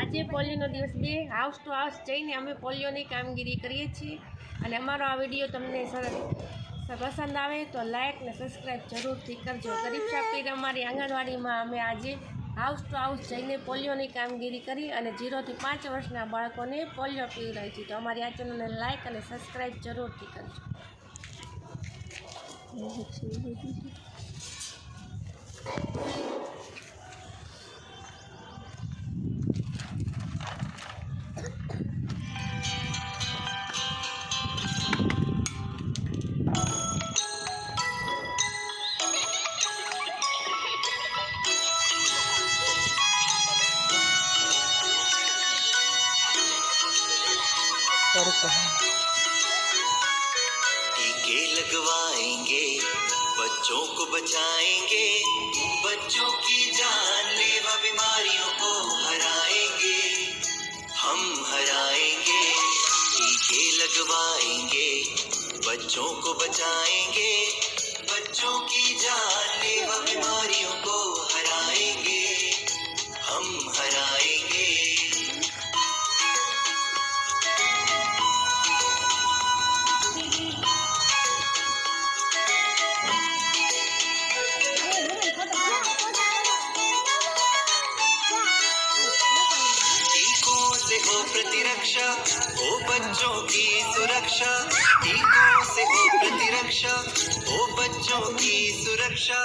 આજે પોલિયોનો દિવસ 2 house two house જઈને અમે પોલિયોની કામગીરી કરીએ છીએ અને અમારો આ વિડીયો તમને પસંદ આવે તો લાઇક ને સબસ્ક્રાઈબ જરૂરથી કરજો. ગરીબ શાપીર અમારી આંગણવાડીમાં અમે આજે હાઉસ ટુ હાઉસ જઈને પોલિયોની કામગીરી કરી અને 0 થી 5 વર્ષના બાળકોને પોલિયો પીવડાવી છે. તો અમારી આ ચેનલને લાઇક અને સબસ્ક્રાઈબ જરૂરથી કરજો. टीके लगवाएंगे, बच्चों को बचाएंगे, बच्चों की जानलेवा बीमारियों को हराएंगे, हम हराएंगे. टीके लगवाएंगे, बच्चों को बचाएंगे, बच्चों की जानलेवा बीमारियों को हराएंगे, हम हराएंगे. हो प्रतिरक्षा, हो बच्चों की सुरक्षा. टीकों से हो प्रतिरक्षा, हो बच्चों की सुरक्षा.